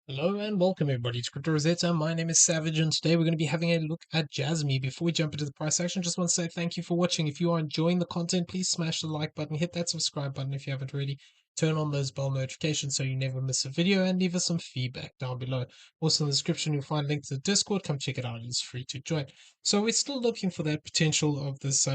Hello and welcome everybody to Crypto Rosetta. My name is Savage and today we're going to be having a look at JASMY. Before we jump into the price action, just want to say thank you for watching. If you are enjoying the content, please smash the like button, hit that subscribe button if you haven't already. Turn on those bell notifications so you never miss a video and leave us some feedback down below. Also in the description you'll find a link to the Discord. Come check it out. It's free to join. So we're still looking for that potential of this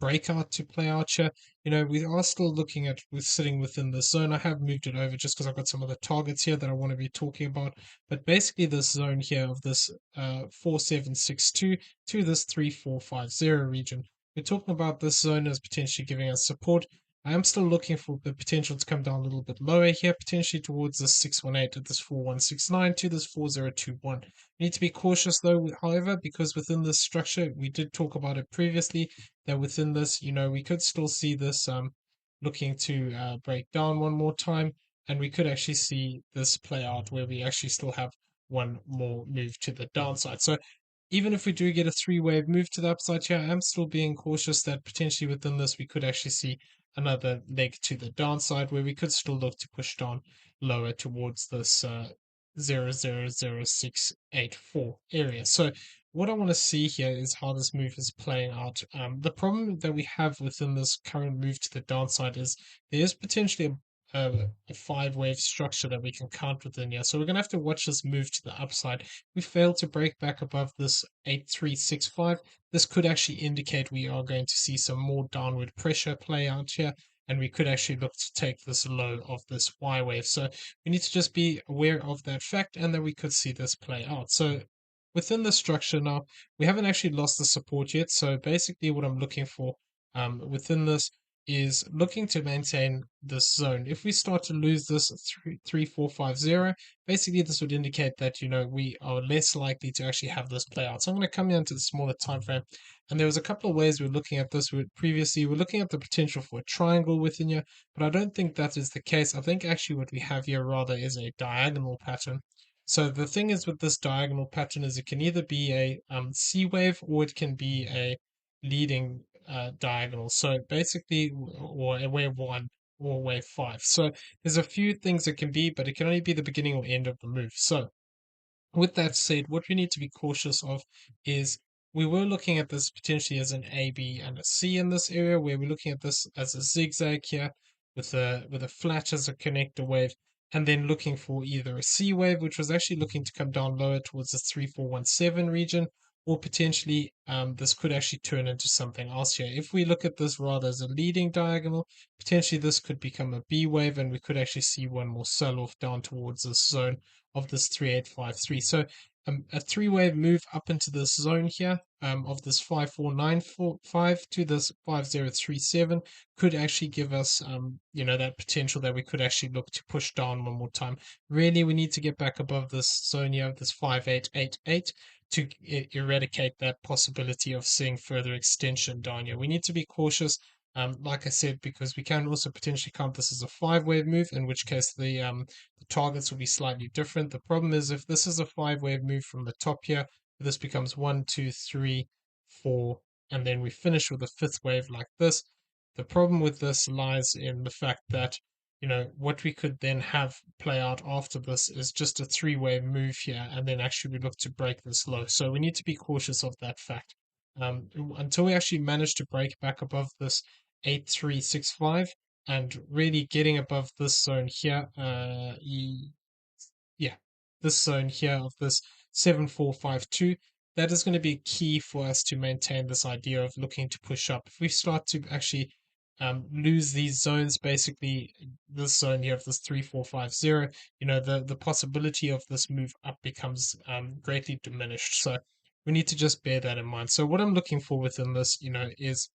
breakout to play out here. We are still looking at with sitting within this zone. I have moved it over just because I've got some other targets here that I want to be talking about. But basically, this zone here of this 4762 to this 3450 region, we're talking about this zone as potentially giving us support. I am still looking for the potential to come down a little bit lower here, potentially towards this 618 at this 4169 to this 4021. We need to be cautious though, however, because within this structure, we did talk about it previously, that within this, we could still see this looking to break down one more time, and we could actually see this play out where we actually still have one more move to the downside. So even if we do get a three-wave move to the upside here, I'm still being cautious that potentially within this we could actually see another leg to the downside where we could still look to push down lower towards this 000684 area. So what I want to see here is how this move is playing out. The problem that we have within this current move to the downside is there is potentially a five-wave structure that we can count within here. So we're going to have to watch this move to the upside. If we fail to break back above this 8365, this could actually indicate we are going to see some more downward pressure play out here, and we could actually look to take this low of this Y wave. So we need to just be aware of that fact and that we could see this play out. So within the structure now, we haven't actually lost the support yet. So basically what I'm looking for within this is looking to maintain this zone. If we start to lose this 3450, basically this would indicate that we are less likely to actually have this play out. So I'm going to come into the smaller time frame, and there was a couple of ways we're looking at this. Previously we're looking at the potential for a triangle within here, but I don't think that is the case. I think actually what we have here rather is a diagonal pattern. So the thing is with this diagonal pattern is it can either be a C wave or it can be a leading diagonal. So basically, or a wave one or wave five. So there's a few things it can be, but it can only be the beginning or end of the move. So with that said, what we need to be cautious of is we were looking at this potentially as an A, B, and a C in this area, where we're looking at this as a zigzag here with a flat as a connector wave, and then looking for either a C wave, which was actually looking to come down lower towards the 3417 region, or potentially this could actually turn into something else here. If we look at this rather as a leading diagonal, potentially this could become a B wave, and we could actually see one more sell off down towards this zone of this 3853. So a three-wave move up into this zone here of this 5495 to this 5037 could actually give us that potential that we could actually look to push down one more time. Really, we need to get back above this zone here of this 5888 to eradicate that possibility of seeing further extension down here. We need to be cautious, like I said, because we can also potentially count this as a five-wave move, in which case the targets will be slightly different. The problem is if this is a five-wave move from the top here, this becomes one, two, three, four, and then we finish with a fifth wave like this. The problem with this lies in the fact that what we could then have play out after this is just a three-wave move here, and then actually we look to break this low. So we need to be cautious of that fact. Until we actually manage to break back above this 8365 and really getting above this zone here, yeah, this zone here of this 7452, that is going to be key for us to maintain this idea of looking to push up. If we start to actually lose these zones, basically this zone here of this 3450, the possibility of this move up becomes greatly diminished. So we need to just bear that in mind. So what I'm looking for within this, is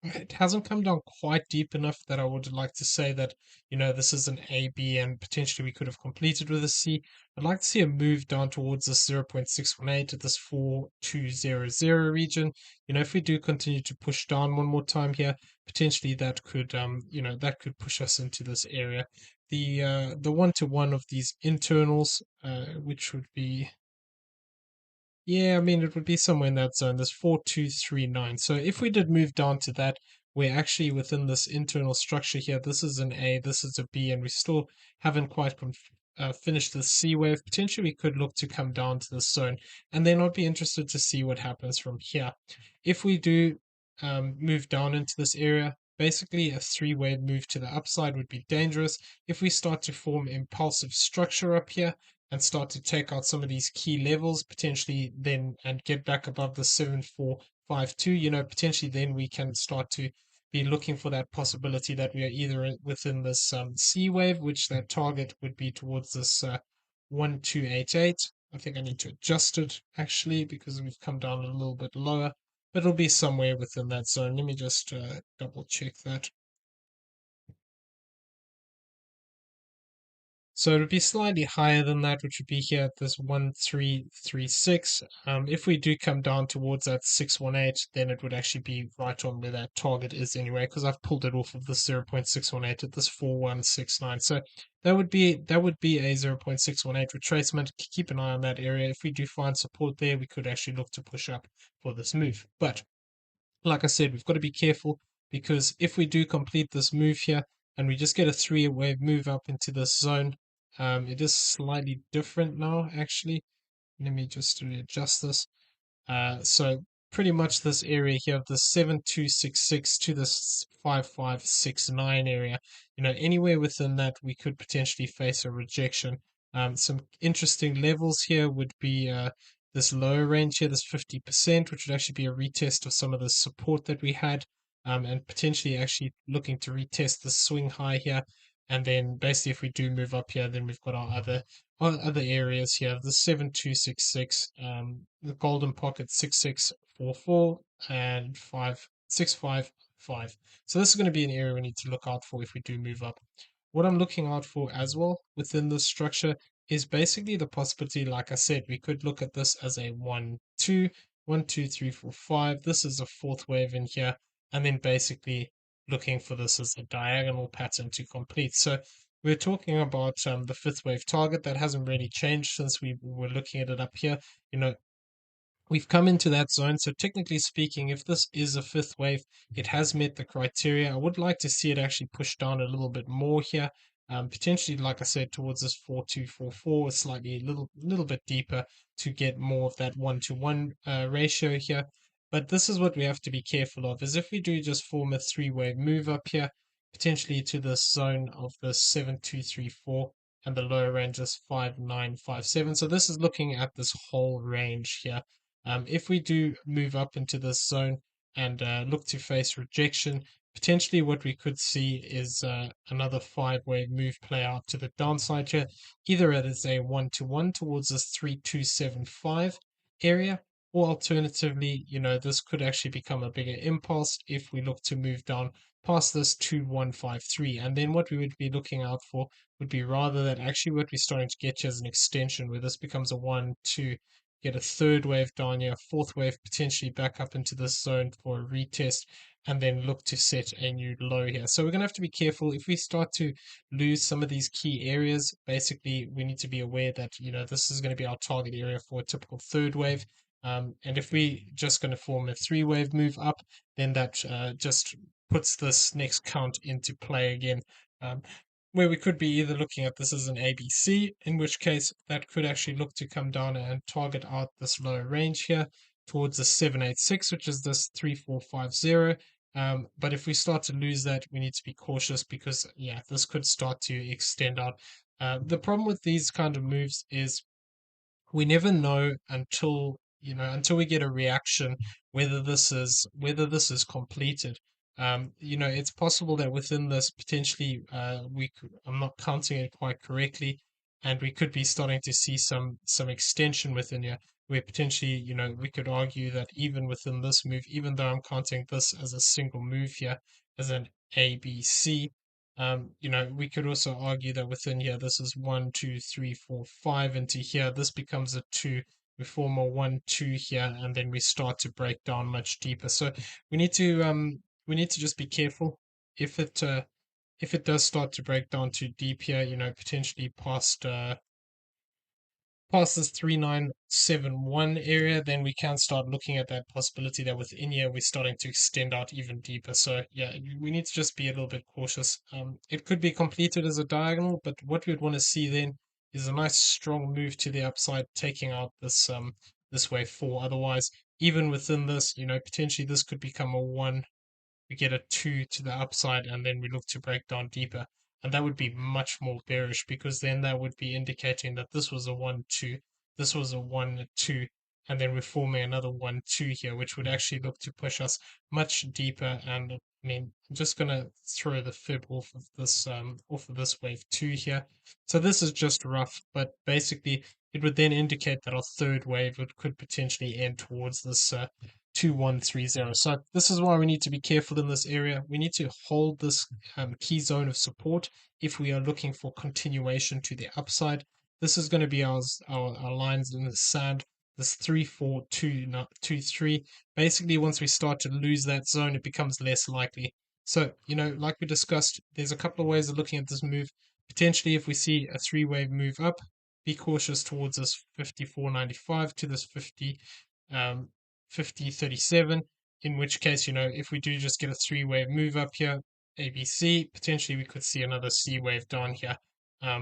it hasn't come down quite deep enough that I would like to say that, this is an A, B, and potentially we could have completed with a C. I'd like to see a move down towards this 0.618 to this 4200 region. If we do continue to push down one more time here, potentially that could, that could push us into this area. The one-to-one of these internals, which would be, yeah, I mean, it would be somewhere in that zone. There's 4239. So if we did move down to that, we're actually within this internal structure here. This is an A, this is a B, and we still haven't quite finish the C wave, potentially we could look to come down to this zone, and then I'd be interested to see what happens from here. If we do move down into this area, basically a three-wave move to the upside would be dangerous. If we start to form impulsive structure up here and start to take out some of these key levels, potentially then and get back above the 7452, potentially then we can start to be looking for that possibility that we are either within this C wave, which that target would be towards this 1288. I think I need to adjust it actually because we've come down a little bit lower, but it'll be somewhere within that zone. Let me just double check that. So it would be slightly higher than that, which would be here at this 1336. If we do come down towards that 618, then it would actually be right on where that target is anyway, because I've pulled it off of the 0.618 at this 4169. So that would be a 0.618 retracement. Keep an eye on that area. If we do find support there, we could actually look to push up for this move. But like I said, we've got to be careful because if we do complete this move here and we just get a three-wave move up into this zone, it is slightly different now, actually. Let me just readjust this. So pretty much this area here of the 7266 to this 5569 area, anywhere within that we could potentially face a rejection. Some interesting levels here would be this lower range here, this 50%, which would actually be a retest of some of the support that we had, and potentially actually looking to retest the swing high here. And then basically if we do move up here, then we've got our other areas here, the 7266, the golden pocket 6644, and 5655. So this is going to be an area we need to look out for if we do move up. What I'm looking out for as well within this structure is basically the possibility, like I said, we could look at this as a 1, 2, 1, 2, 3, 4, 5. This is a fourth wave in here, and then basically looking for this as a diagonal pattern to complete. So we're talking about the fifth wave target that hasn't really changed since we were looking at it up here. We've come into that zone. So technically speaking, if this is a fifth wave, it has met the criteria. I would like to see it actually push down a little bit more here. Potentially, like I said, towards this 4244, slightly a little bit deeper to get more of that 1-to-1 ratio here. But this is what we have to be careful of, is if we do just form a three-wave move up here, potentially to this zone of the 7234, and the lower range is 5957. So this is looking at this whole range here. If we do move up into this zone and look to face rejection, potentially what we could see is another five-wave move play out to the downside here, either as a 1-to-1 towards this 3275 area, or alternatively, this could actually become a bigger impulse if we look to move down past this 2153. And then what we would be looking out for would be rather that actually what we're starting to get here is an extension where this becomes a 1, 2, get a third wave down here, fourth wave potentially back up into this zone for a retest, and then look to set a new low here. So we're going to have to be careful. If we start to lose some of these key areas, basically we need to be aware that, this is going to be our target area for a typical third wave. And if we just going to form a three-wave move up, then that just puts this next count into play again. Where we could be either looking at this as an ABC, in which case that could actually look to come down and target out this lower range here towards the 786, which is this 3450. But if we start to lose that, we need to be cautious because, yeah, this could start to extend out. The problem with these kind of moves is we never know until we get a reaction whether this is completed. It's possible that within this potentially I'm not counting it quite correctly, and we could be starting to see some extension within here, where potentially we could argue that even within this move, even though I'm counting this as a single move here as an ABC, we could also argue that within here, this is 1, 2, 3, 4, 5 into here. This becomes a 2. We form a 1, 2 here, and then we start to break down much deeper. So we need to just be careful if it does start to break down too deep here. Potentially past this 3971 area, then we can start looking at that possibility that within here we're starting to extend out even deeper. So yeah, we need to just be a little bit cautious. It could be completed as a diagonal, but what we'd want to see then is a nice strong move to the upside, taking out this wave 4. Otherwise, even within this, potentially this could become a 1, we get a 2 to the upside, and then we look to break down deeper. And that would be much more bearish, because then that would be indicating that this was a 1 2, this was a 1 2, and then we're forming another 1 2 here, which would actually look to push us much deeper. And I mean, I'm just gonna throw the fib off of this wave 2 here. So this is just rough, but basically it would then indicate that our third wave could potentially end towards this 2130. So this is why we need to be careful in this area. We need to hold this key zone of support if we are looking for continuation to the upside. This is going to be our lines in the sand, this 34223. Basically, once we start to lose that zone, it becomes less likely. So, like we discussed, there's a couple of ways of looking at this move. Potentially, if we see a three-wave move up, be cautious towards this 54.95 to this 50.37, in which case, if we do just get a three-wave move up here, ABC, potentially we could see another C wave down here,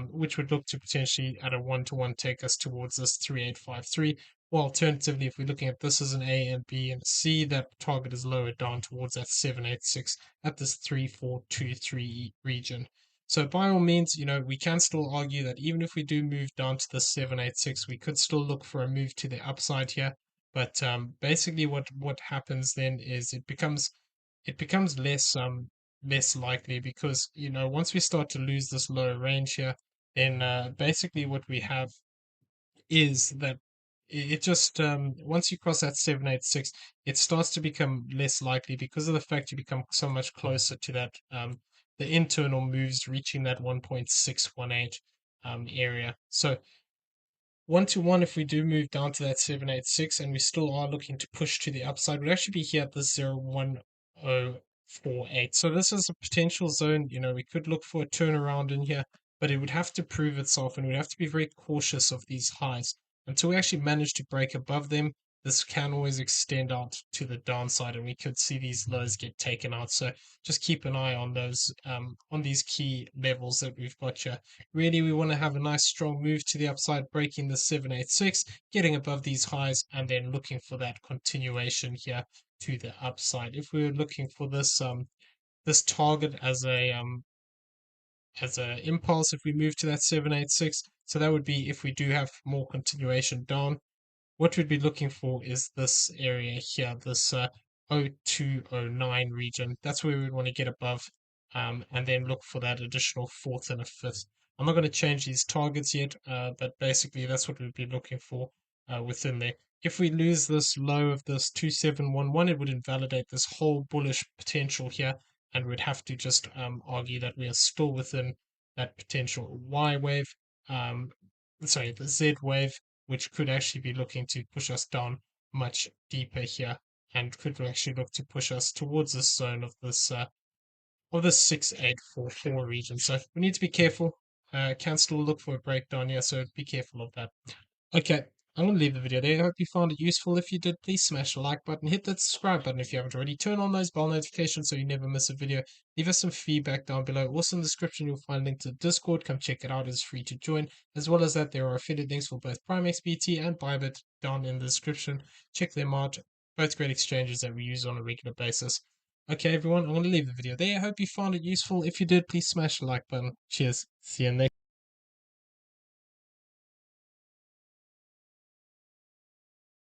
which would look to potentially at a 1-to-1 take us towards this 3853. Or alternatively, if we're looking at this as an A and B and C, that target is lower down towards that 786 at this 3423 region. So by all means, we can still argue that even if we do move down to the 786, we could still look for a move to the upside here. But basically, what happens then is it becomes less likely, because once we start to lose this lower range here, then basically what we have is that it just once you cross that 786, it starts to become less likely, because of the fact you become so much closer to that the internal moves reaching that 1.618 area. So 1-to-1, if we do move down to that 786 and we still are looking to push to the upside, would actually be here at the 0.1048. So this is a potential zone. We could look for a turnaround in here, but it would have to prove itself, and we'd have to be very cautious of these highs. Until we actually manage to break above them, this can always extend out to the downside, and we could see these lows get taken out. So just keep an eye on those, on these key levels that we've got here. Really, we want to have a nice strong move to the upside, breaking the 786, getting above these highs, and then looking for that continuation here to the upside. If we're looking for this target as a impulse, if we move to that 786, so that would be if we do have more continuation down. What we'd be looking for is this area here, this 0209 region. That's where we want to get above, and then look for that additional fourth and a fifth. I'm not going to change these targets yet, but basically that's what we'd be looking for within there. If we lose this low of this 2711, it would invalidate this whole bullish potential here, and we'd have to just argue that we are still within that potential Y wave, sorry, the Z wave, which could actually be looking to push us down much deeper here, and could actually look to push us towards this zone of this 6844 region. So we need to be careful. Can still look for a breakdown here, so be careful of that. Okay, I'm going to leave the video there. I hope you found it useful. If you did, please smash the like button, hit that subscribe button if you haven't already, turn on those bell notifications so you never miss a video. Leave us some feedback down below. Also in the description, you'll find a link to the Discord. Come check it out. It's free to join. As well as that, there are affiliate links for both PrimeXBT and BYBIT down in the description. Check them out. Both great exchanges that we use on a regular basis. Okay, everyone, I'm going to leave the video there. I hope you found it useful. If you did, please smash the like button. Cheers. See you next.